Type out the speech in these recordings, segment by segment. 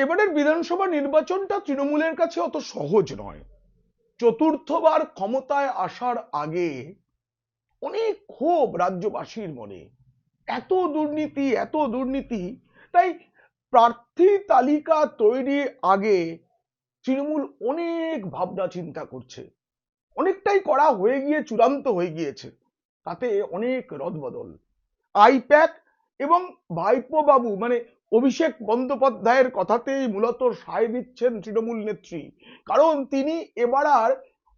এবারের বিধানসভা নির্বাচনটা তৃণমূলের কাছে অত সহজ নয়। চতুর্থবার ক্ষমতায় আসার আগে অনেক ক্ষোভ রাজ্যবাসীর মনে, এত দুর্নীতি। তাই প্রার্থী তালিকা তৈরির আগে তৃণমূল অনেক ভাবনা চিন্তা করছে, অনেকটাই করা হয়ে গিয়ে চূড়ান্ত হয়ে গিয়েছে। তাতে অনেক রদবদল। আইপ্যাক এবং ভাইপো বাবু মানে অভিষেক বন্দ্যোপাধ্যায়ের কথাতেই মূলত সায় দিচ্ছেন তৃণমূল নেত্রী। কারণ তিনি এবার আর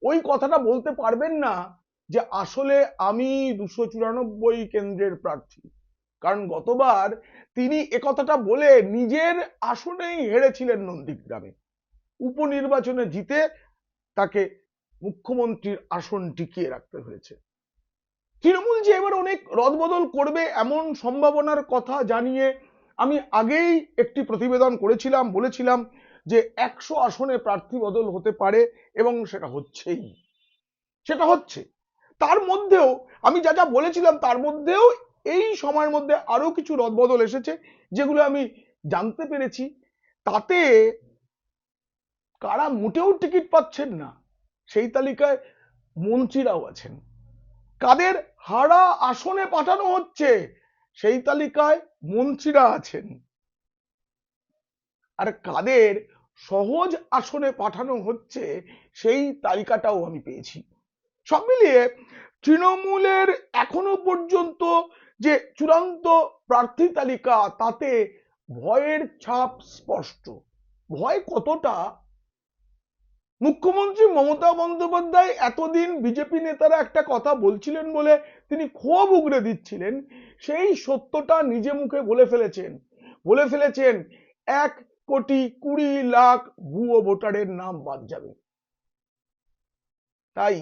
ওই কথাটা বলতে পারবেন না যে আসলে আমি 294 কেন্দ্রের প্রার্থী। কারণ গতবার তিনি একথাটা বলে নিজের আসনেই হেরেছিলেন নন্দীগ্রামে। উপনির্বাচনে জিতে তাকে মুখ্যমন্ত্রীর আসন টিকিয়ে রাখতে হয়েছে। তৃণমূল যে এবার অনেক রদবদল করবে এমন সম্ভাবনার কথা জানিয়ে আমি আগেই একটি প্রতিবেদন করেছিলাম, বলেছিলাম যে 100 আসনে প্রার্থী বদল হতে পারে এবং সেটা হচ্ছে। তার মধ্যেও আমি যা যা বলেছিলাম তার মধ্যেও এই সময়ের মধ্যে আরো কিছু রদবদল এসেছে যেগুলো আমি জানতে পেরেছি। তাতে কারা মোটেও টিকিট পাচ্ছেন না সেই তালিকায় মন্ত্রীরাও আছেন, কাদের হারা আসনে পাঠানো হচ্ছে সেই তালিকায় মন্ত্রীরা আছেন, আর কাদের সহজ আসনে পাঠানো হচ্ছে সেই তালিকাটাও আমি পেয়েছি। সব মিলিয়ে তৃণমূলের এখনো পর্যন্ত যে চূড়ান্ত প্রার্থী তালিকা তাতে ভয়ের ছাপ স্পষ্ট। ভয় কতটা, মুখ্যমন্ত্রী মমতা বন্দ্যোপাধ্যায় এতদিন বিজেপি নেতারা একটা কথা বলছিলেন বলে তিনি ক্ষোভ উগরে দিচ্ছিলেন, সেই সত্যটা নিজে মুখে বলে ফেলেছেন 1,20,00,000 ভুয়ো ভোটারের নাম বাদ যাবে। তাই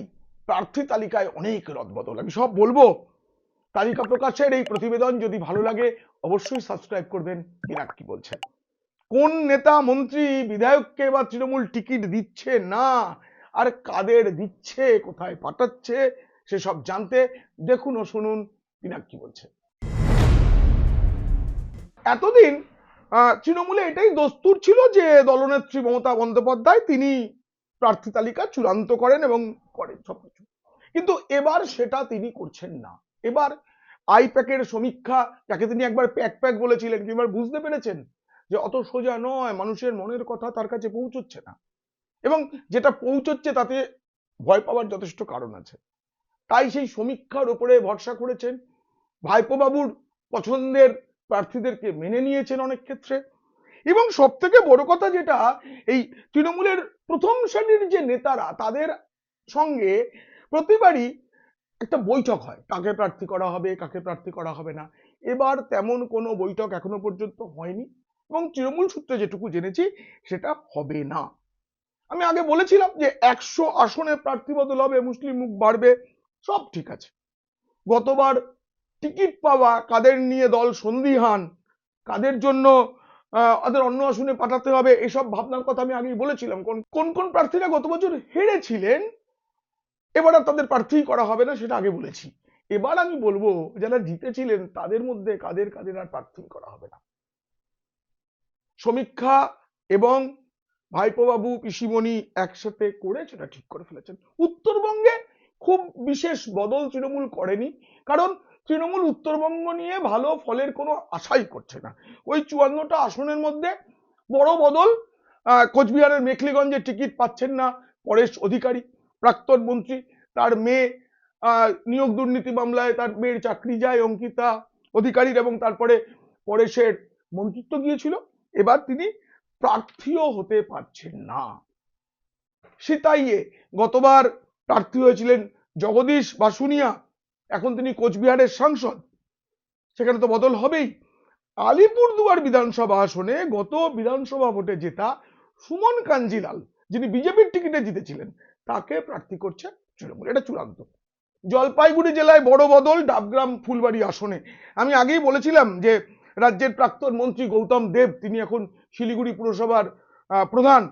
প্রার্থী তালিকায় অনেক রদবদল, আমি সব বলবো। তালিকা প্রকাশের এই প্রতিবেদন যদি ভালো লাগে অবশ্যই সাবস্ক্রাইব করবেন। পিনাক কি বলছেন, কোন নেতা মন্ত্রী বিধায়ককে বা তৃণমূল টিকিট দিচ্ছে না, আর কাদের দিচ্ছে, কোথায় পাঠাচ্ছে, সেসব জানতে দেখুন ও শুনুন পিনাক কি বলছে। এতদিন তৃণমূলে এটাই দস্তুর ছিল যে দলনেত্রী মমতা বন্দ্যোপাধ্যায় তিনি প্রার্থী তালিকা চূড়ান্ত করেন এবং করেন সবকিছু, কিন্তু এবার সেটা তিনি করছেন না। এবার আইপ্যাকের সমীক্ষা, যাকে তিনি একবার প্যাক বলেছিলেন, এবার বুঝতে পেরেছেন যে অত সোজা নয়, মানুষের মনের কথা তার কাছে পৌঁছচ্ছে না, এবং যেটা পৌঁছচ্ছে তাতে ভয় পাওয়ার যথেষ্ট কারণ আছে। তাই সেই সমীক্ষার উপরে ভরসা করেছেন, ভাইপো বাবুর পছন্দের প্রার্থীদেরকে মেনে নিয়েছেন অনেক ক্ষেত্রে, এবং সব থেকে বড় কথা যেটা, এই তৃণমূলের প্রথম সারির যে নেতারা তাদের সঙ্গে প্রতিবারই একটা বৈঠক হয়, কাকে প্রার্থী করা হবে কাকে প্রার্থী করা হবে না। এবার তেমন কোনো বৈঠক এখনো পর্যন্ত হয়নি, এবং তৃণমূল সূত্রে যেটুকু জেনেছি সেটা হবে না। আমি আগে বলেছিলাম যে 100 আসনে প্রার্থী বদল হবে, মুসলিম মুখ বাড়বে, সব ঠিক আছে। গতবার টিকিট পাওয়া, কাদের নিয়ে দল সন্দিহান, কাদের জন্য ওদের অন্য আসনে পাঠাতে হবে, এসব ভাবনার কথা আমি আগেই বলেছিলাম। কোন প্রার্থীরা গত বছর হেরেছিলেন এবার আর তাদের প্রার্থী করা হবে না সেটা আগে বলেছি। এবার আমি বলবো যারা জিতেছিলেন তাদের মধ্যে কাদের কাদের আর প্রার্থী করা হবে না। সমীক্ষা এবং ভাইপো বাবু পিসিমণি একসাথে করে সেটা ঠিক করে ফেলেছেন। উত্তরবঙ্গে খুব বিশেষ বদল তৃণমূল করেনি, কারণ তৃণমূল উত্তরবঙ্গ নিয়ে ভালো ফলের কোনো আশাই করছে না। ওই 54টা আসনের মধ্যে বড় বদল, কোচবিহারের মেখলিগঞ্জে টিকিট পাচ্ছেন না পরেশ অধিকারী, প্রাক্তন মন্ত্রী, তার মেয়ে নিয়োগ দুর্নীতি মামলায় তার মেয়ের চাকরি যায় অঙ্কিতা অধিকারীর, এবং তারপরে পরেশের মন্ত্রিত্ব গিয়েছিল, এবার তিনি প্রার্থীও হতে পারছেন না। সিতাইয়ে গতবার প্রার্থী হয়েছিলেন জগদীশ বাসুনিয়া, এখন তিনি কোচবিহারের সাংসদ, সেখানে তো বদল হবেই। আলিপুরদুয়ার বিধানসভা আসনে গত বিধানসভা ভোটে জেতা সুমন কাঞ্জিলাল, যিনি বিজেপির টিকিটে জিতেছিলেন, তাকে প্রার্থী করছে তৃণমূল, এটা চূড়ান্ত। জলপাইগুড়ি জেলায় বড় বদল ডাবগ্রাম ফুলবাড়ি আসনে। আমি আগেই বলেছিলাম যে রাজ্যের প্রাক্তন মন্ত্রী গৌতম দেব, তিনি এখন শিলিগুড়ি পুরসভার প্রধান,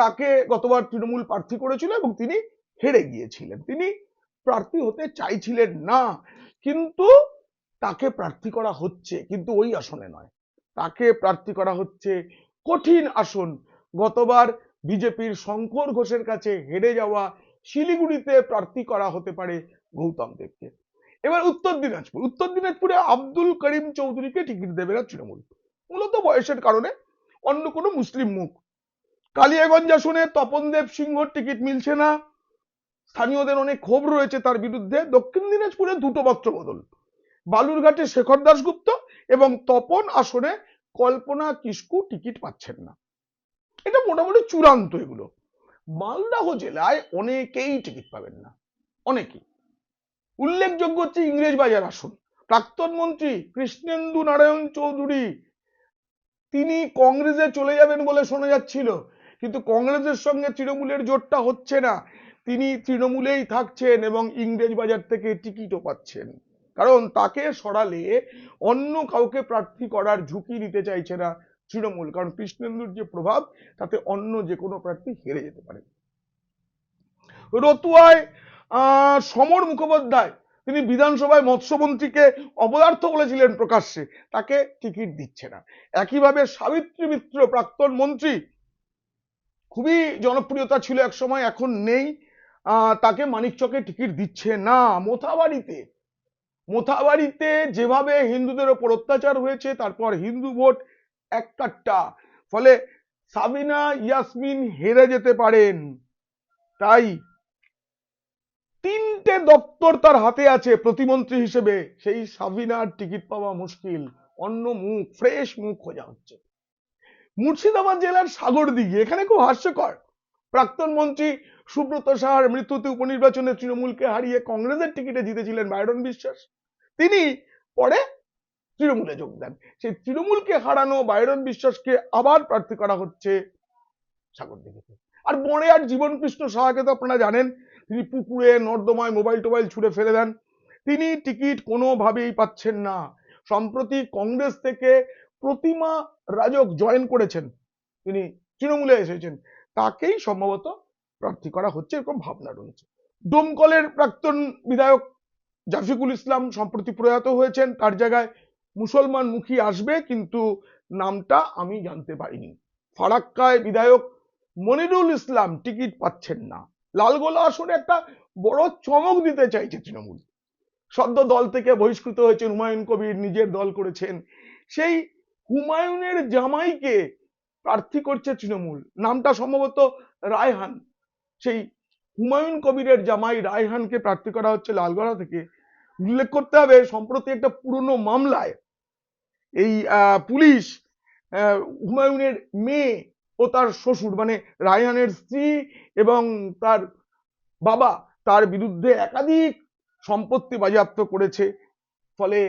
তাকে গতবার তৃণমূল প্রার্থী করেছিল এবং তিনি হেরে গিয়েছিলেন। তিনি প্রার্থী হতে চাইছিলেন না, কিন্তু তাকে প্রার্থী করা হচ্ছে, কিন্তু ওই আসনে নয়, তাকে প্রার্থী করা হচ্ছে কঠিন আসন। গতবার বিজেপির শঙ্কর ঘোষের কাছে হেরে যাওয়া শিলিগুড়িতে প্রার্থী করা হতে পারে গৌতম দেবকে। এবার উত্তর দিনাজপুরে আব্দুল করিম চৌধুরীকে টিকিট দেবে না তৃণমূল, মূলত বয়সের কারণে, অন্য কোনো মুসলিম মুখ। কালিয়াগঞ্জ আসনে তপন দেব সিংহর টিকিট মিলছে না, স্থানীয়দের অনেক ক্ষোভ রয়েছে তার বিরুদ্ধে। দক্ষিণ দিনাজপুরে দুটো মাত্র বদল, বালুরঘাটে শেখর দাশগুপ্ত এবং তপন আসনে কল্পনা কিস্কু টিকিট পাচ্ছেন না। এটা মোটামুটি চূড়ান্ত এগুলো। মালদহ জেলায় অনেকেই টিকিট পাবেন না, অনেকেই। উল্লেখযোগ্য হচ্ছে ইংরেজবাজার আসন, প্রাক্তন মন্ত্রী কৃষ্ণেন্দু নারায়ণ চৌধুরী তিনি কংগ্রেসে চলে যাবেন বলে শোনা যাচ্ছিল, কিন্তু কংগ্রেসের সঙ্গে তৃণমূলের জোটটা হচ্ছে না, তিনি তৃণমূলেই থাকছেন এবং ইংরেজবাজার থেকে টিকিটও পাচ্ছেন, কারণ তাকে সরালে অন্য কাউকে প্রার্থী করার ঝুঁকি নিতে চাইছে না তৃণমূল, কারণ কৃষ্ণেন্দুর যে প্রভাব তাতে অন্য যে কোনো প্রার্থী হেরে যেতে পারে। রতুয়ায় সমর মুখোপাধ্যায়, তিনি বিধানসভায় মৎস্যমন্ত্রীকে অপদার্থ বলেছিলেন প্রকাশ্যে, তাকে টিকিট দিচ্ছে না। একইভাবে সাবিত্রী মিত্র প্রাক্তন মন্ত্রী, খুবই জনপ্রিয়তা ছিল এক সময়, এখন নেই, তাকে মানিকচকে টিকিট দিচ্ছে না। মোথাবাড়িতে যেভাবে হিন্দুদের ওপর অত্যাচার হয়েছে, তারপর হিন্দু ভোট একটা, ফলে সাবিনা ইয়াসমিন হেরে যেতে পারেন। তাই তিনটে দপ্তর তার হাতে আছে প্রতিমন্ত্রী হিসেবে, সেই সাবিনার টিকিট পাওয়া মুশকিল, অন্য মুখ, ফ্রেশ মুখ খোঁজা হচ্ছে। মুর্শিদাবাদ জেলার সাগরদিঘি, এখানে খুব হাস্যকর, প্রাক্তন মন্ত্রী সুব্রত সাহার মৃত্যুতে উপনির্বাচনে তৃণমূলকে হারিয়ে কংগ্রেসের টিকিটে জিতেছিলেন বাইরন বিশ্বাস, তিনি পরে তৃণমূলে যোগ দেন। সেই তৃণমূলকে হারানো বাইরন বিশ্বাসকে আবার প্রার্থী করা হচ্ছে সাগরদিঘিতে। আর বড়েয়ার জীবন কৃষ্ণ সাহাকে তো আপনারা জানেন, তিনি পুকুরে নর্দমায় মোবাইল টোবাইল ছুড়ে ফেলে দেন, তিনি টিকিট কোনোভাবেই পাচ্ছেন না। সম্প্রতি কংগ্রেস থেকে প্রতিমা রাজক জয়েন করেছেন, তিনি তৃণমূলে এসেছেন, তাকেই সম্ভবত প্রার্থী করা হচ্ছে এরকম ভাবনা রয়েছে। ডোমকলের প্রাক্তন বিধায়ক জাফিকুল ইসলাম সম্প্রতি প্রয়াত হয়েছেন, তার জায়গায় মুসলমান মুখী আসবে, কিন্তু নামটা আমি জানতে পারিনি। ফারাক্কায় বিধায়ক মনিরুল ইসলাম টিকিট পাচ্ছেন না। লালগোলা আসনে একটা বড় চমক দিতে চাইছে তৃণমূল, সদ্য দল থেকে বহিষ্কৃত হয়েছেন হুমায়ুন কবির, নিজের দল করেছেন, সেই হুমায়ুনের জামাইকে প্রার্থী করছে তৃণমূল, নামটা সম্ভবত রায়হান, সেই হুমায়ুন কবিরের জামাই রায়হানকে প্রার্থী করা হচ্ছে লালগড়া থেকে। উল্লেখ করতে হবে, সম্প্রতি একটা পুরনো মামলায় এই পুলিশ হুমায়ুনের মেয়ে ও তার শ্বশুর, মানে রায়হানের স্ত্রী এবং তার বাবা, তার বিরুদ্ধে একাধিক সম্পত্তি বাজেয়াপ্ত করেছে, ফলে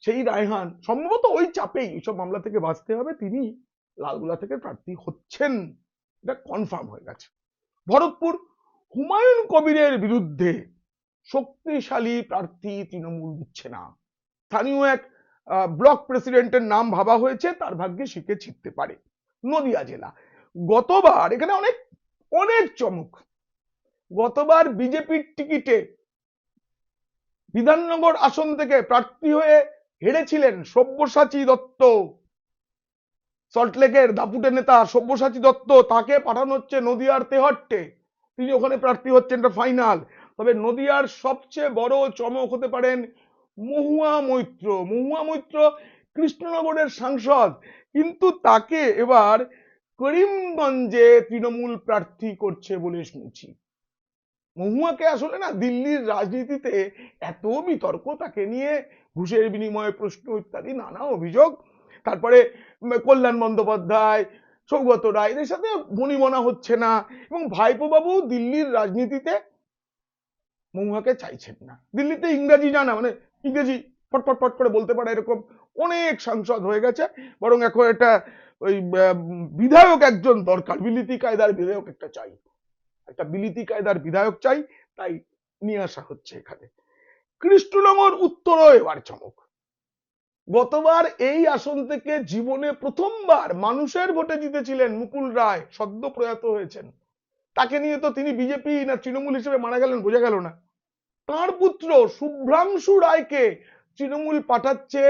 সেই রায়হান সম্ভবত ওই চাপেই এইসব মামলা থেকে বাঁচতে হবে, তিনি লালগোলা থেকে প্রার্থী হচ্ছেন, এটা কনফার্ম হয়ে গেছে। ভরতপুর, হুমায়ুন কবিরের বিরুদ্ধে শক্তিশালী প্রার্থী তৃণমূল দিচ্ছে না, স্থানীয় এক ব্লক প্রেসিডেন্টের নাম ভাবা হয়েছে, তার ভাগ্যে শিখে ছিটতে পারে। নদিয়া জেলা, গতবার এখানে অনেক অনেক চমক, গতবার বিজেপির টিকিটে বিধাননগর আসন থেকে প্রার্থী হয়ে হেরেছিলেন সব্যসাচী দত্ত, সল্টলেকের দাপুটে নেতা সব্যসাচী দত্ত, তাকে পাঠানো হচ্ছে নদিয়ার তেহট্টে, তিনি ওখানে প্রার্থী হচ্ছেন, এটা ফাইনাল। তবে নদিয়ার সবচেয়ে বড় চমক হতে পারেন মহুয়া মৈত্র। মহুয়া মৈত্র কৃষ্ণনগরের সাংসদ, কিন্তু তাকে এবার করিমগঞ্জে তৃণমূল প্রার্থী করছে বলে শুনছি। মহুয়াকে আসলে না, দিল্লির রাজনীতিতে এত বিতর্ক তাকে নিয়ে, ঘুষের বিনিময়ে প্রশ্ন ইত্যাদি নানা অভিযোগ, তারপরে কল্যাণ বন্দ্যোপাধ্যায়, সৌগত রায়, এদের সাথে বনিবনা হচ্ছে না, এবং ভাইপো বাবু দিল্লির রাজনীতিতে মহুয়াকে চাইছেন না। দিল্লিতে ইংরেজি জানা, মানে ইংরেজি ফটফট ফট করে বলতে পারে এরকম অনেক সাংসদ হয়ে গেছে, বরং এখন এটা ওই বিধায়ক একজন দরকার, বিলিতি কায়দার বিধায়ক একটা চাই, একটা বিলিতি কায়দার বিধায়ক চাই, তাই নিয়ে আসা হচ্ছে এখানে। কৃষ্ণনগর উত্তরও এবার চমক, গতবার এই আসন থেকে জীবনে প্রথমবার মানুষের ভোটে জিতেছিলেন মুকুল রায়, সদ্য প্রয়াত হয়েছেন, তাকে নিয়ে তো তিনি বিজেপি না তৃণমূল হিসেবে মারা গেলেন বোঝা গেল না। তার পুত্র শুভ্রাংশু রায়কে তৃণমূল পাঠাচ্ছে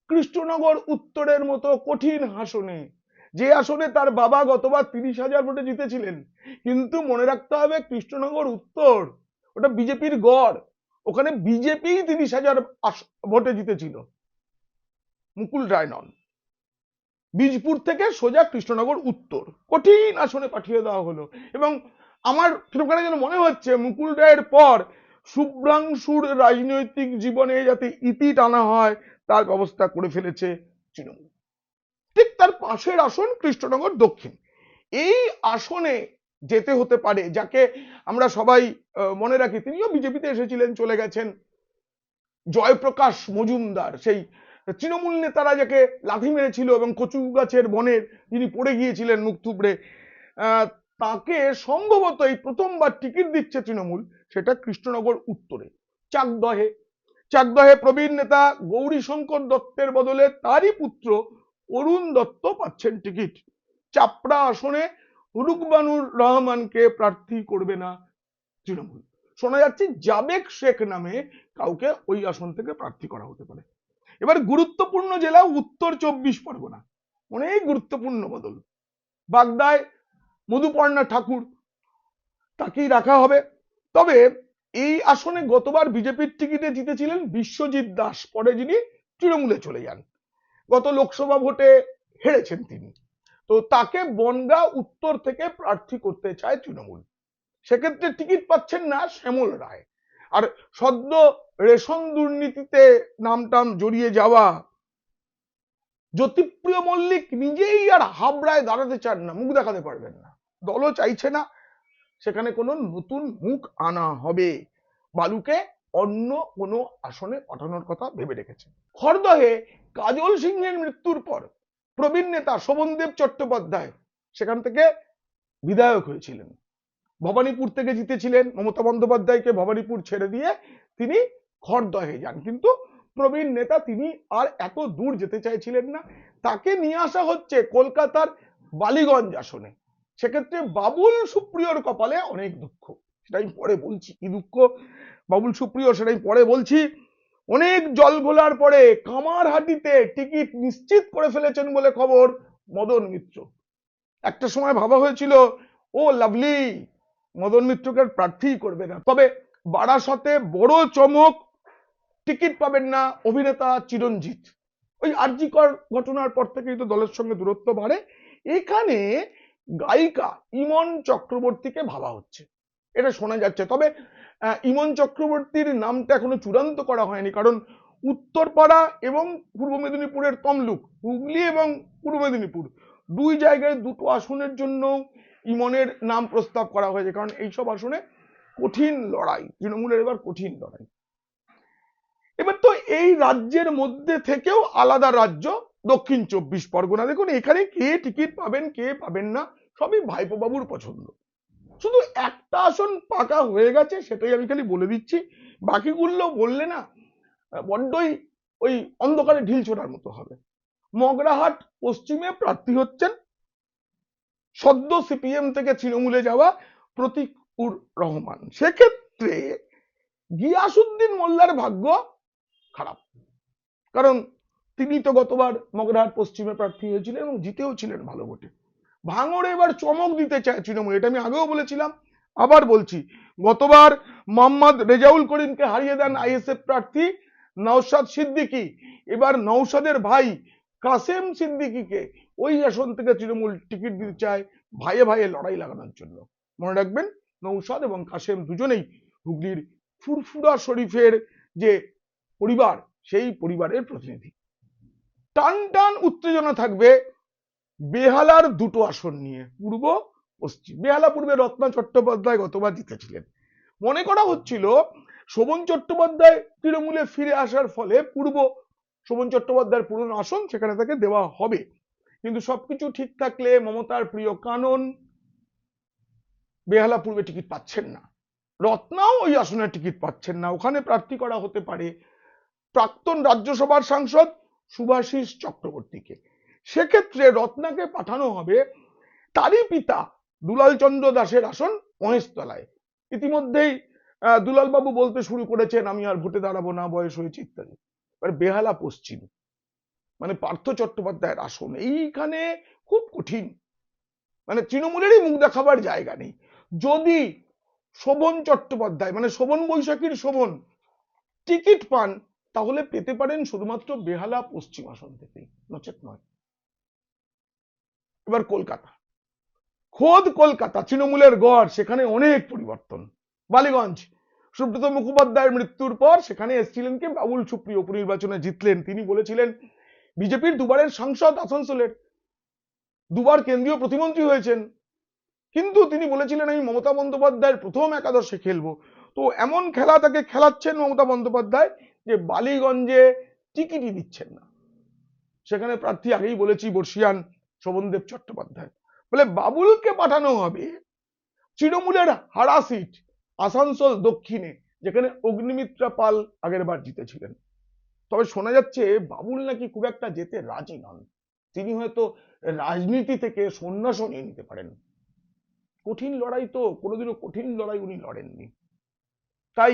কৃষ্ণনগর উত্তরের মতো কঠিন আসনে, যে আসনে তার বাবা গতবার 30,000 ভোটে জিতেছিলেন। কিন্তু মনে রাখতে হবে কৃষ্ণনগর উত্তর ওটা বিজেপির গড়, ওখানে বিজেপি 30,000 ভোটে জিতেছিল, মুকুল রায় নন। বীজপুর থেকে সোজা কৃষ্ণনগর উত্তর কঠিন আসনে পাঠিয়ে দেওয়া হলো। এবং আমার সেখানে যেন মনে হচ্ছে মুকুল রায়ের পর শুভ্রাংশুর রাজনৈতিক জীবনে যাতে ইতি টানা হয় তার ব্যবস্থা করে ফেলেছে তৃণমূল। ঠিক তার পাশের আসন কৃষ্ণনগর দক্ষিণ, এই আসনে যেতে হতে পারে যাকে আমরা সবাই মনে রাখি, তিনিও বিজেপিতে এসেছিলেন, চলে গেছেন, জয়প্রকাশ মজুমদার, সেই তৃণমূল নেতারা যাকে লাথি মেরেছিল এবং কচু গাছের বনের যিনি পড়ে গিয়েছিলেন মুখ থুবড়ে, তাকে সম্ভবত এই প্রথমবার টিকিট দিচ্ছে তৃণমূল, সেটা কৃষ্ণনগর উত্তরে চাকদহে প্রবীণ নেতা গৌরীশঙ্কর দত্তের বদলে তারই পুত্র অরুণ দত্ত পাচ্ছেন টিকিট। চাপড়া আসনে রুকবানুর রহমানকে প্রার্থী করবে না তৃণমূল। শোনা যাচ্ছে জাবেক শেখ নামে কাউকে ওই আসন থেকে প্রার্থী করা হতে পারে। এবার গুরুত্বপূর্ণ জেলা উত্তর 24 পরগনা, অনেক গুরুত্বপূর্ণ বদল। বাগদায় মধুপর্ণা ঠাকুর, তাকেই রাখা হবে। তবে এই আসনে গতবার বিজেপির টিকিটে জিতেছিলেন বিশ্বজিৎ দাস, পরে যিনি তৃণমূলে চলে যান, গত লোকসভা ভোটে হেরেছেন তিনি, তো তাকে বনগাঁ উত্তর থেকে প্রার্থী করতে চায় তৃণমূল। সেক্ষেত্রে টিকিট পাচ্ছেন না শ্যামল রায়। আর সদ্য রেশন দুর্নীতিতে নামটাম জড়িয়ে যাওয়া জ্যোতিপ্রিয় মল্লিক নিজেই আর হাবড়ায় দাঁড়াতে চান না, মুখ দেখাতে পারবেন না, দলও চাইছে না সেখানে কোনো নতুন মুখ আনা হবে। বালুকে অন্য কোনো আসনে পাঠানোর কথা ভেবে রেখেছে। খড়দহে কাজল সিংহের মৃত্যুর পর প্রবীণ নেতা শোভনদেব চট্টোপাধ্যায় সেখান থেকে বিধায়ক হয়েছিলেন, ভবানীপুর থেকে জিতেছিলেন, মমতা বন্দ্যোপাধ্যায়কে ভবানীপুর ছেড়ে দিয়ে তিনি খড়দহে যান। কিন্তু প্রবীণ নেতা তিনি আর এত দূর যেতে চাইছিলেন না, তাকে নিয়ে আসা হচ্ছে কলকাতার বালিগঞ্জ আসনে। সেক্ষেত্রে বাবুল সুপ্রিয়র কপালে অনেক দুঃখ, সেটাই পরে বলছি কি দুঃখ বাবুল সুপ্রিয়, সেটাই পরে বলছি। অনেক জল ঘোলার পরে কামারহাটিতে টিকিট নিশ্চিত করে ফেলেছেন বলে খবর মদন মিত্র। একটা সময় ভাবা হয়েছিল ও লাভলি মদন মিত্রকে প্রার্থী করবে না, তবে বারাসতে বড় চমক, টিকিট পাবেন না অভিনেতা চিরঞ্জিত। ওই আরজিকর ঘটনার পর থেকেই তো দলের সঙ্গে দূরত্ব বাড়ে। এখানে গায়িকা ইমন চক্রবর্তীকে ভাবা হচ্ছে, এটা শোনা যাচ্ছে। তবে ইমন চক্রবর্তীর নামটা এখনো চূড়ান্ত করা হয়নি, কারণ উত্তরপাড়া এবং পূর্ব মেদিনীপুরের তমলুক, হুগলি এবং পূর্ব মেদিনীপুর দুই জায়গায় দুটো আসনের জন্য ইমনের নাম প্রস্তাব করা হয়েছে, কারণ এইসব আসনে কঠিন লড়াই, তৃণমূলের এবার কঠিন লড়াই। এবার তো এই রাজ্যের মধ্যে থেকেও আলাদা রাজ্য দক্ষিণ 24 পরগনা। দেখুন এখানে কে টিকিট পাবেন কে পাবেন না সবই ভাইপো বাবুর পছন্দ। শুধু একটা আসন পাকা হয়ে গেছে, সেটাই আমি খালি বলে দিচ্ছি, বাকিগুলো বললে না বড্ডই ওই অন্ধকারে ঢিল ছোড়ার মতো হবে। মগরাহাট পশ্চিমে প্রার্থী হচ্ছেন সদ্য সিপিএম থেকে তৃণমূলে যাওয়া প্রতীকুর রহমান। সেক্ষেত্রে গিয়াসউদ্দিন মোল্লার ভাগ্য খারাপ, কারণ তিনি তো গতবার মগরাহাট পশ্চিমে প্রার্থী হয়েছিলেন এবং জিতেও ছিলেন ভালো ভোটে। ভাঙড়ে এবার চমক দিতে চায় তৃণমূল, এটা আমি আগেও বলেছিলাম আবার বলছি। গতবার মোহাম্মদ রেজাউল করিমকে হারিয়ে দেন আইএসএফ প্রার্থী নওশাদ সিদ্দিকী, এবার নওশাদের ভাই কাসেম সিদ্দিকীকে ওই আসন থেকে তৃণমূল টিকিট দিতে চায় ভাইয়ে ভাইয়ে লড়াই লাগানোর জন্য। মনে রাখবেন নওশাদ এবং কাসেম দুজনেই হুগলির ফুরফুরা শরীফের যে পরিবার সেই পরিবারের প্রতিনিধি। টান টান উত্তেজনা থাকবে বেহালার দুটো আসন নিয়ে, পূর্ব পশ্চিম। বেহালা পূর্বে রত্না চট্টোপাধ্যায় গতবার জিতেছিলেন, মনে করা হচ্ছিল শোভন চট্টোপাধ্যায় তৃণমূলে ফিরে আসার ফলে পূর্ব শোভন চট্টোপাধ্যায়ের পুরনো আসন সেখানে তাকে দেওয়া হবে। কিন্তু সবকিছু ঠিক থাকলে মমতার প্রিয় কানন বেহালা পূর্বে টিকিট পাচ্ছেন না, রত্নাও ওই আসনের টিকিট পাচ্ছেন না, ওখানে প্রার্থী করা হতে পারে প্রাক্তন রাজ্যসভার সাংসদ শুভাশিস চক্রবর্তীকে। সেক্ষেত্রে রত্নাকে পাঠানো হবে তারই পিতা দুলাল চন্দ্র দাসের আসন মহেশতলায়। ইতিমধ্যেই দুলাল বাবু বলতে শুরু করেছেন আমি আর ভোটে দাঁড়াবো না, বয়স হয়েছে ইত্যাদি। বেহালা পশ্চিম মানে পার্থ চট্টোপাধ্যায়ের আসন, এইখানে খুব কঠিন, মানে তৃণমূলেরই মুখ দেখাবার জায়গা নেই। যদি শোভন চট্টোপাধ্যায় মানে শোভন বৈশাখীর শোভন টিকিট পান তাহলে পেতে পারেন শুধুমাত্র বেহালা পশ্চিম আসন থেকেই, নচেত নয়। এবার কলকাতা, খোদ কলকাতা তৃণমূলের গড়, সেখানে অনেক পরিবর্তন। বালিগঞ্জ, সুব্রত মুখোপাধ্যায়ের মৃত্যুর পর সেখানে এসেছিলেন কে, বাবুল সুপ্রিয় উপনির্বাচনে জিতলেন। তিনি বলেছিলেন বিজেপির দুবারের সাংসদ আসানসোলের, দুবার কেন্দ্রীয় প্রতিমন্ত্রী হয়েছেন, কিন্তু তিনি বলেছিলেন আমি মমতা বন্দ্যোপাধ্যায়ের প্রথম একাদশে খেলবো। তো এমন খেলা তাকে খেলাচ্ছেন মমতা বন্দ্যোপাধ্যায় যে বালিগঞ্জে টিকিটই দিচ্ছেন না। সেখানে প্রার্থী আগেই বলেছি বর্ষিয়ান শোভনদেব চট্টোপাধ্যায়, বলে বাবুলকে পাঠানো হবে তৃণমূলের হারা সিট আসানসোল দক্ষিণে, যেখানে অগ্নিমিত্রা পাল আগের বার জিতেছিলেন। তবে শোনা যাচ্ছে বাবুল নাকি খুব একটা যেতে রাজি নন, তিনি হয়তো রাজনীতি থেকে সন্ন্যাসও নিয়ে নিতে পারেন। কঠিন লড়াই তো, কোনোদিনও কঠিন লড়াই উনি লড়েননি। তাই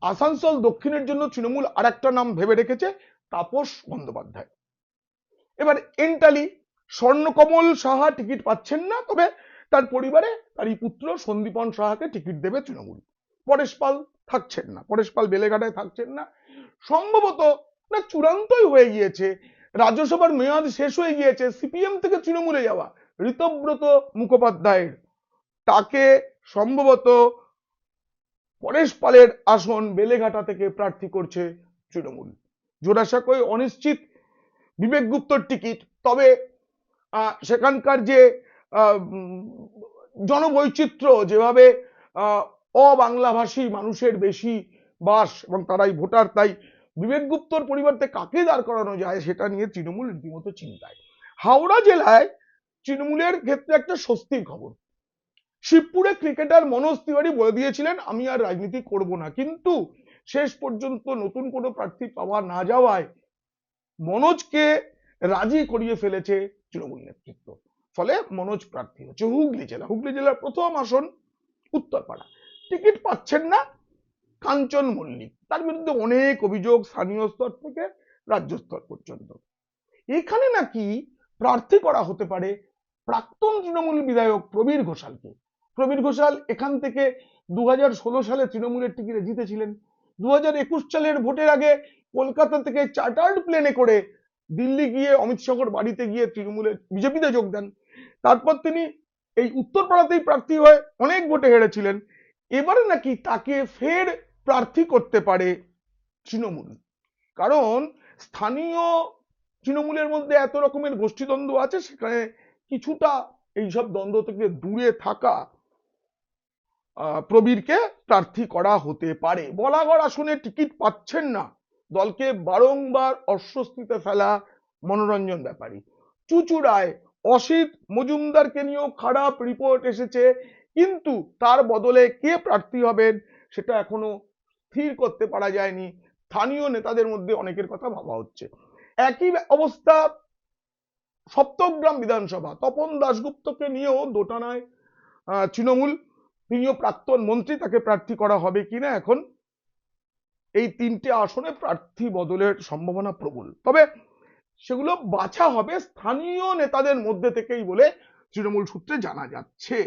আসানসোল দক্ষিণের জন্য তৃণমূল আর একটা নাম ভেবে রেখেছে, তাপস বন্দ্যোপাধ্যায়। এবার এন্টালি, স্বর্ণকমল সাহা টিকিট পাচ্ছেন না, তবে তার পরিবারে তারই পুত্র সন্দীপন সাহাকে টিকিট দেবে তৃণমূল। পরেশ পাল থাকছেন না, পরেশ পাল বেলেঘাটায় থাকছেন না, সম্ভবত না চূড়ান্তই হয়ে গিয়েছে, রাজ্যসভার মেয়াদ শেষ হয়ে গিয়েছে সিপিএম থেকে তৃণমূলে যাওয়া ঋতব্রত মুখোপাধ্যায়ের, তাকে সম্ভবত পরেশ পালের আসন বেলেঘাটা থেকে প্রার্থী করছে তৃণমূল। জোড়াসাঁকোয় অনিশ্চিত বিবেক গুপ্তর টিকিট, তবে সেখানকার যে জনবৈচিত্র্য, যেভাবে অবাংলাভাষী মানুষের বেশি বাস এবং তারাই ভোটার, তাই বিবেক গুপ্তর পরিবর্তে কাকে দাঁড় করানো যায় সেটা নিয়ে তৃণমূল রীতিমতো চিন্তায়। হাওড়া জেলায় তৃণমূলের ক্ষেত্রে একটা স্বস্তির খবর, শিবপুরে ক্রিকেটার মনোজ তিওয়ারি বলে দিয়েছিলেন আমি আর রাজনীতি করব না, কিন্তু শেষ পর্যন্ত নতুন কোনো প্রার্থী পাওয়া না যাওয়ায় মনোজকে রাজি করিয়ে ফেলেছে তৃণমূল নেতৃত্ব, ফলে মনোজ প্রার্থী হচ্ছে। হুগলি জেলার প্রথম আসন উত্তরপাড়া, টিকিট পাচ্ছেন না কাঞ্চন মল্লিক, তার বিরুদ্ধে অনেক অভিযোগ স্থানীয় স্তর থেকে রাজ্য স্তর পর্যন্ত। এখানে নাকি প্রার্থী করা হতে পারে প্রাক্তন তৃণমূল বিধায়ক প্রবীর ঘোষালকে। প্রবীর ঘোষাল এখান থেকে 2016 সালে তৃণমূলের টিকিটে জিতেছিলেন। 2021 সালের ভোটের আগে কলকাতা থেকে চার্টার্ড প্লেনে করে দিল্লি গিয়ে অমিত শাহর বাড়িতে গিয়ে তৃণমূলের বিজেপিতে যোগ দেন। তারপর তিনি এই উত্তরপাড়াতেই প্রার্থী হয়ে অনেক ভোটে হেরেছিলেন। এবারে নাকি তাকে ফের প্রার্থী করতে পারে তৃণমূল, কারণ স্থানীয় তৃণমূলের মধ্যে এত রকমের গোষ্ঠীদ্বন্দ্ব আছে, সেখানে কিছুটা এইসব দ্বন্দ্ব থেকে দূরে থাকা প্রবীরকে প্রার্থী করা হতে পারে। বলাগড় আসনে টিকিট পাচ্ছেন না, দলকে বারংবার অস্বস্তিতে ফেলা মনোরঞ্জন ব্যাপারী। চুচুড়ায় অসিত মজুমদারকে নিয়েও খারাপ রিপোর্ট এসেছে, কিন্তু তার বদলে কে প্রার্থী হবেন সেটা এখনো স্থির করতে পারা যায়নি, স্থানীয় নেতাদের মধ্যে অনেকের কথা ভাবা হচ্ছে। একই অবস্থা সপ্তগ্রাম বিধানসভা, তপন দাশগুপ্তকে নিয়েও দোটানায় তৃণমূল, তিনিও প্রাক্তন মন্ত্রী, তাকে প্রার্থী করা হবে কিনা এখন এই তিনটে আসনে প্রার্থী বদলের সম্ভাবনা প্রবল, তবে সেগুলো বাছা হবে স্থানীয় নেতাদের মধ্যে থেকেই বলে তৃণমূল সূত্রে জানা যাচ্ছে।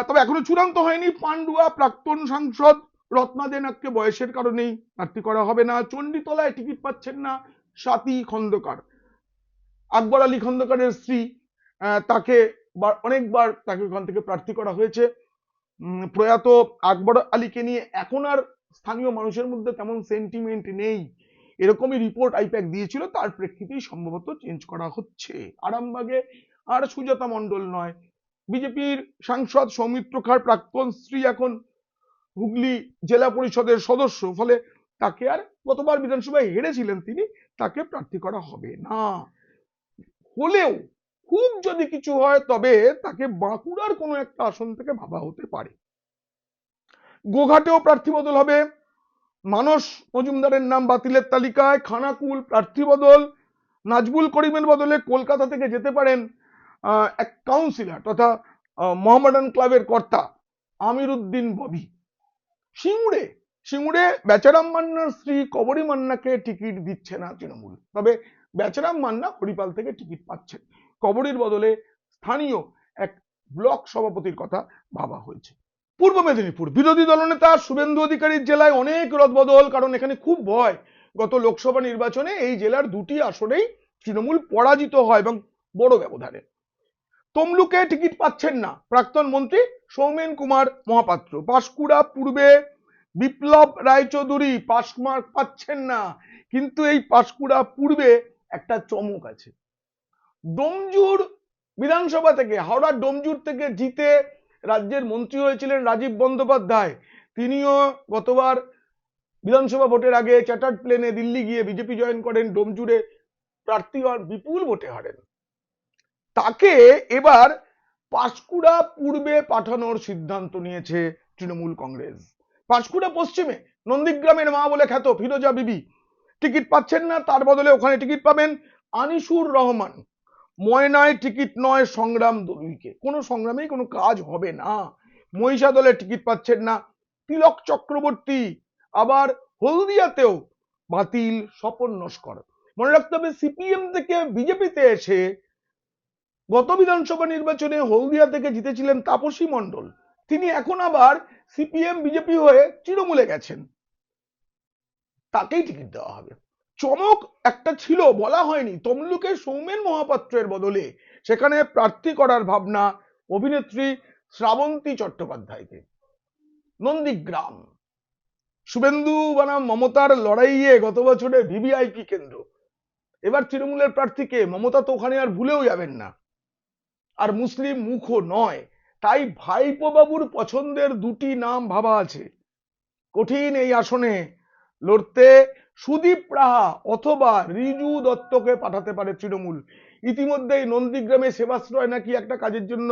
তবে এখনো চূড়ান্ত হয়নি, পান্ডুয়া প্রাক্তন সাংসদ রত্না দেনাককে বয়সের কারণেই প্রার্থী করা হবে না। চণ্ডীতলায় টিকিট পাচ্ছেন না স্বাতী খন্দকার, আকবর আলী খন্দকারের স্ত্রী, তাকে অনেকবার তাকে ওখান থেকে প্রার্থী করা হয়েছে। প্রয়াত আকবর আলীকে নিয়ে এখন আর স্থানীয় মানুষের মধ্যে তেমন সেন্টিমেন্ট নেই, এরকমই রিপোর্ট আইপ্যাক দিয়েছিল, তার প্রেক্ষিতেই সম্ভবত চেঞ্জ করা হচ্ছে। আরামবাগে আর সুজাতা মণ্ডল নয়, বিজেপির সাংসদ সৌমিত্র খাঁর প্রাক্তন স্ত্রী এখন হুগলি জেলা পরিষদের সদস্য, ফলে তাকে আর গতবার বিধানসভায় হেরেছিলেন তিনি, তাকে প্রার্থী করা হবে না। হলেও খুব যদি কিছু হয় তবে তাকে বাঁকুড়ার কোনো একটা আসন থেকে ভাবা হতে পারে। গোঘাটেও প্রার্থী বদল হবে, মানস মজুমদারের নাম বাতিলের তালিকায়, খানাকুল প্রার্থী বদল, নাজবুল করিমের বদলে কলকাতা থেকে যেতে পারেন এক কাউন্সিলর তথা মোহামেডান ক্লাবের কর্তা আমির উদ্দিন ববি। সিঙ্গুরে বেচারাম মান্নার স্ত্রী কবরী মান্নাকে টিকিট দিচ্ছে না তৃণমূল, তবে বেচারাম মান্না হরিপাল থেকে টিকিট পাচ্ছেন। কবরীর বদলে স্থানীয় এক ব্লক সভাপতির কথা ভাবা হয়েছে। পূর্ব মেদিনীপুর বিরোধী দলনেতা শুভেন্দু অধিকারীর জেলায় অনেক রদবদল, কারণ এখানে খুব ভয় গত লোকসভা নির্বাচনে এই জেলার দুটি আসনেই তৃণমূল পরাজিত হয় এবং বড় ব্যবধানে। তমলুকে টিকিট পাচ্ছেন না প্রাক্তন মন্ত্রী সৌমেন কুমার মহাপাত্র। পাঁশকুড়া পূর্বে বিপ্লব রায়চৌধুরী পাসমার্ক পাচ্ছেন না, কিন্তু এই পাঁশকুড়া পূর্বে একটা চমক আছে। ডোমজুর বিধানসভা থেকে, হাওড়ার ডোমজুর থেকে জিতে রাজ্যের মন্ত্রী হয়েছিলেন রাজীব বন্দ্যোপাধ্যায়। তিনিও গতবার বিধানসভা ভোটের আগে চার্টার্ড প্লেনে দিল্লি গিয়ে বিজেপি জয়েন করেন, ডোমজুরে প্রার্থী হন, বিপুল ভোটে হারেন। তাকে এবার পাঁশকুড়া পূর্বে পাঠানোর সিদ্ধান্ত নিয়েছে তৃণমূল কংগ্রেস। পাঁশকুড়া পশ্চিমে নন্দীগ্রামের মা বলে খ্যাত ফিরোজা বিবি টিকিট পাচ্ছেন না, তার বদলে ওখানে টিকিট পাবেন আনিসুর রহমান। ময়নায় টিকিট নয় সংগ্রাম দলুইকে, কোনো সংগ্রামেই কোনো কাজ হবে না। মহিষা দলে টিকিট পাচ্ছেন না তিলক চক্রবর্তী। আবার হলদিয়াতেও বাতিল স্বপন নস্কর। মনে রাখতে হবে সিপিএম থেকে বিজেপিতে এসে গত বিধানসভা নির্বাচনে হলদিয়া থেকে জিতেছিলেন তাপসী মণ্ডল, তিনি এখন আবার সিপিএম বিজেপি হয়ে তৃণমূলে গেছেন, তাকেই টিকিট দেওয়া হবে। চমক একটা ছিল, বলা হয়নি, তমলুকে সৌমেন মহাপাত্রের বদলে সেখানে প্রার্থী করার ভাবনা অভিনেত্রী শ্রাবন্তী চট্টোপাধ্যায়কে। নন্দীগ্রাম শুভেন্দু বনাম মমতার লড়াইয়ে গত বছরের ভিভিআইপি কেন্দ্র। এবার তৃণমূলের প্রার্থীকে মমতা তো ওখানে আর ভুলেও যাবেন না, আর মুসলিম মুখও নয়, তাই ভাইপো বাবুর পছন্দের দুটি নাম ভাবা আছে। কঠিন এই আসনে লড়তে সুদীপ রাহা অথবা রিজু দত্তকে পাঠাতে পারে তৃণমূল। ইতিমধ্যেই নন্দীগ্রামে সেবাশ্রয় নাকি একটা কাজের জন্য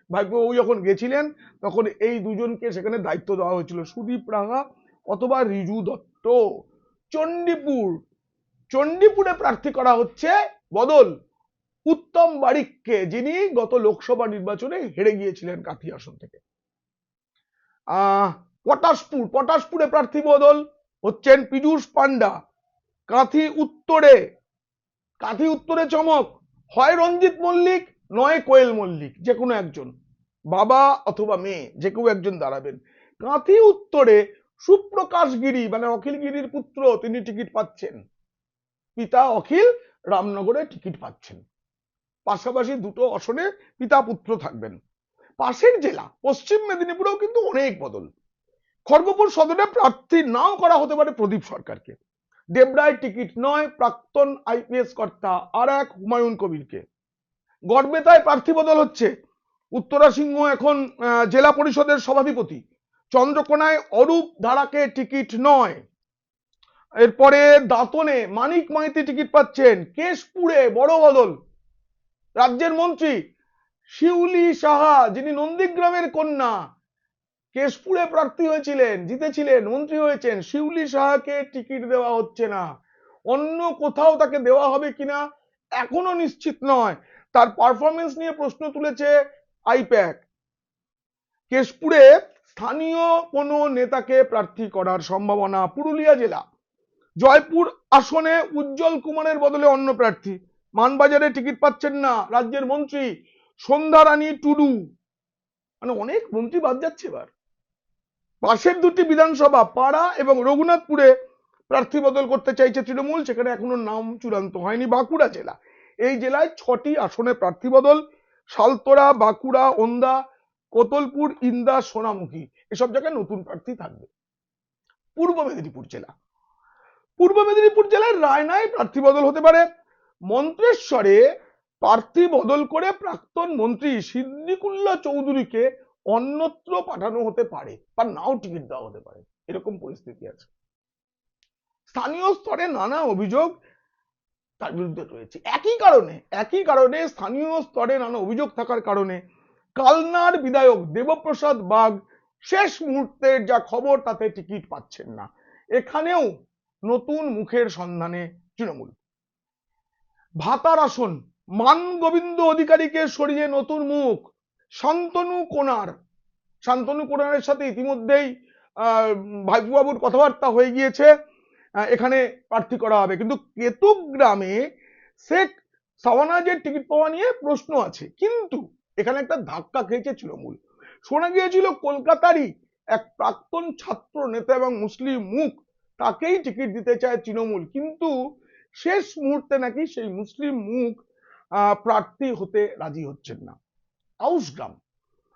ভাইপোবাবু যখন গেছিলেন তখন এই দুজনকে সেখানে দায়িত্ব দেওয়া হয়েছিল, সুদীপ রাহা অথবা রিজু দত্ত। চণ্ডীপুরে প্রার্থী করা হচ্ছে বদল উত্তম বারিককে, যিনি গত লোকসভা নির্বাচনে হেরে গিয়েছিলেন কাঁথি আসন থেকে। পটাশপুরে প্রার্থী বদল হচ্ছেন পীযূষ পান্ডা। কাঁথি উত্তরে চমক, হয় রঞ্জিত মল্লিক নয় কোয়েল মল্লিক, যে কোনো একজন, বাবা অথবা মেয়ে যে কেউ একজন দাঁড়াবেন। কাঁথি উত্তরে সুপ্রকাশ গিরি মানে অখিল গিরির পুত্র, তিনি টিকিট পাচ্ছেন, পিতা অখিল রামনগরে টিকিট পাচ্ছেন। পাশাপাশি দুটো আসনে পিতা পুত্র থাকবেন। পাশের জেলা পশ্চিম মেদিনীপুরেও কিন্তু অনেক বদল। খড়গপুর সদরে প্রার্থী নাও করা হতে পারে প্রদীপ সরকারকে। দেবরায় টিকিট নয় প্রাক্তন আইপিএস কর্তা আর এক হুমায়ুন কবিরকে। গড়বেতায় প্রার্থী বদল হচ্ছে, উত্তরা সিংহ এখন জেলা পরিষদের সভাধিপতি। চন্দ্রকোনায় অরূপ ধারাকে টিকিট নয়। এরপরে দাঁতনে মানিক মাইতি টিকিট পাচ্ছেন। কেশপুরে বড় বদল, রাজ্যের মন্ত্রী শিউলি সাহা, যিনি নন্দীগ্রামের কন্যা, কেশপুরে প্রার্থী হয়েছিলেন, জিতেছিলেন, মন্ত্রী হয়েছেন, শিউলি সাহাকে টিকিট দেওয়া হচ্ছে না। অন্য কোথাও তাকে দেওয়া হবে কিনা এখনো নিশ্চিত নয়, তার পারফরমেন্স নিয়ে প্রশ্ন তুলেছে আইপ্যাক। কেশপুরে স্থানীয় কোনো নেতাকে প্রার্থী করার সম্ভাবনা। পুরুলিয়া জেলা জয়পুর আসনে উজ্জ্বল কুমারের বদলে অন্য প্রার্থী। মানবাজারে টিকিট পাচ্ছেন না রাজ্যের মন্ত্রী সন্ধ্যা রানী টুডু। মানে অনেক মন্ত্রী বাদ যাচ্ছে এবার। পাশের দুটি বিধানসভা পাড়া এবং রঘুনাথপুরে প্রার্থী বদল করতে চাইছে তৃণমূল, সেখানে এখনো নাম চূড়ান্ত হয়নি। বাঁকুড়া জেলা, এই জেলায় 6টি আসনে প্রার্থী বদল। সালতোরা, বাঁকুড়া, ওন্দা, কোতলপুর, ইন্দা, সোনামুখী, এসব জায়গায় নতুন প্রার্থী থাকবে। পূর্ব মেদিনীপুর জেলায় রায়নায় প্রার্থী বদল হতে পারে। মন্ত্রেশ্বরে প্রার্থী বদল করে প্রাক্তন মন্ত্রী সিদ্দিকুল্লাহ চৌধুরীকে অন্যত্র পাঠানো হতে পারে, বা নাও টিকিট দেওয়া হতে পারে, এরকম পরিস্থিতি আছে। স্থানীয় স্তরে নানা অভিযোগ তার বিরুদ্ধে রয়েছে। একই কারণে স্থানীয় স্তরে নানা অভিযোগ থাকার কারণে কালনার বিধায়ক দেবপ্রসাদ বাগ শেষ মুহূর্তের যা খবর তাতে টিকিট পাচ্ছেন না। এখানেও নতুন মুখের সন্ধানে তৃণমূল। ভাতার আসন, মান গোবিন্দ অধিকারীকে সরিয়ে নতুন মুখ শান্তনু কোনারের সাথে ইতিমধ্যেই ভাইপোবাবুর কথাবার্তা হয়ে গিয়েছে, এখানে প্রার্থী করা হবে। কিন্তু কেতুগ্রামে শেখ সাওয়ানাজের টিকিট পাওয়া নিয়ে প্রশ্ন আছে, কিন্তু এখানে একটা ধাক্কা খেয়েছে তৃণমূল। শোনা গিয়েছিল কলকাতারই এক প্রাক্তন ছাত্র নেতা এবং মুসলিম মুখ, তাকেই টিকিট দিতে চায় তৃণমূল, কিন্তু শেষ মুহূর্তে নাকি সেই মুসলিম মুখ প্রার্থী হতে রাজি হচ্ছেন না।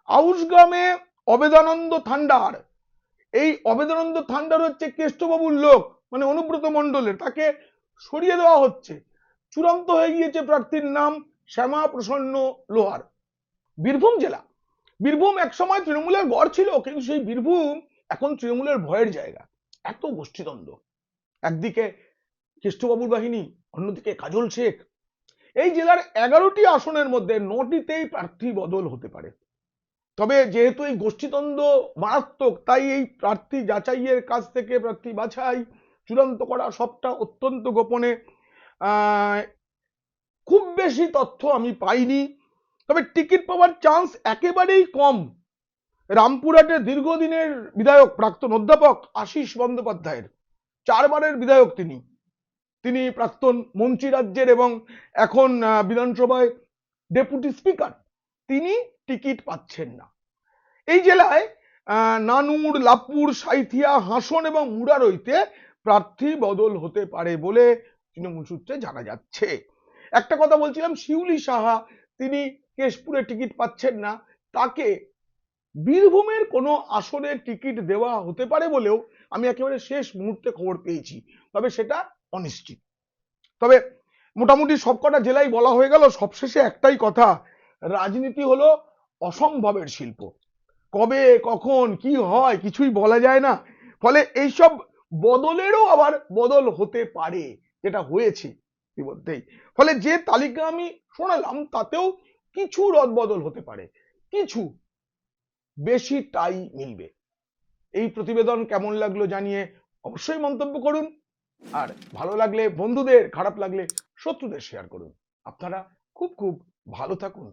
আউসগ্রামে অবেদানন্দ থান্ডার, এই অবেদানন্দ থান্ডার হচ্ছে কেষ্টবাবুর লোক, মানে অনুব্রত মণ্ডলের, তাকে সরিয়ে দেওয়া হচ্ছে। চূড়ান্ত হয়ে গিয়েছে প্রার্থীর নাম শ্যামা প্রসন্ন লোহার। বীরভূম জেলা, বীরভূম একসময় তৃণমূলের গড় ছিল, কিন্তু সেই বীরভূম এখন তৃণমূলের ভয়ের জায়গা। এত গোষ্ঠীদ্বন্দ্ব, একদিকে কেষ্টবাবুর বাহিনী, অন্যদিকে কাজল শেখ। এই জেলার 11টি আসনের মধ্যে 9টিতেই প্রার্থী বদল হতে পারে। তবে যেহেতু এই গোষ্ঠীদ্বন্দ্ব মারাত্মক, তাই এই প্রার্থী যাচাইয়ের কাছ থেকে প্রার্থী বাছাই চূড়ান্ত করা সবটা অত্যন্ত গোপনে। খুব বেশি তথ্য আমি পাইনি, তবে টিকিট পাওয়ার চান্স একেবারেই কম রামপুরহাটের দীর্ঘদিনের বিধায়ক প্রাক্তন অধ্যাপক আশিস বন্দ্যোপাধ্যায়ের। 4 বারের বিধায়ক তিনি প্রাক্তন মন্ত্রী রাজ্যের এবং এখন বিধানসভায় ডেপুটি স্পিকার। তিনি টিকিট পাচ্ছেন না। এই জেলায় নানুর, লাভপুর, সাঁইথিয়া, হাসন এবং মুরারইতে প্রার্থী বদল হতে পারে বলে তৃণমূল সূত্রে জানা যাচ্ছে। একটা কথা বলছিলাম, শিউলি সাহা, তিনি কেশপুরে টিকিট পাচ্ছেন না, তাকে বীরভূমের কোনো আসনে টিকিট দেওয়া হতে পারে বলেও আমি একেবারে শেষ মুহূর্তে খবর পেয়েছি, তবে সেটা অনিশ্চিত। তবে মোটামুটি সবকটা জেলায় বলা হয়ে গেল। সবশেষে একটাই কথা, রাজনীতি হলো অসম্ভবের শিল্প, কবে কখন কি হয় কিছুই বলা যায় না। ফলে এইসব বদলেরও আবার বদল হতে পারে, যেটা হয়েছে ইতিমধ্যেই। ফলে যে তালিকা আমি শোনালাম তাতেও কিছু রদবদল হতে পারে, কিছু বেশিটাই মিলবে। এই প্রতিবেদন কেমন লাগলো জানিয়ে অবশ্যই মন্তব্য করুন, আর ভালো লাগলে বন্ধুদের, খারাপ লাগলে শত্রুদের শেয়ার করুন। আপনারা খুব খুব ভালো থাকুন।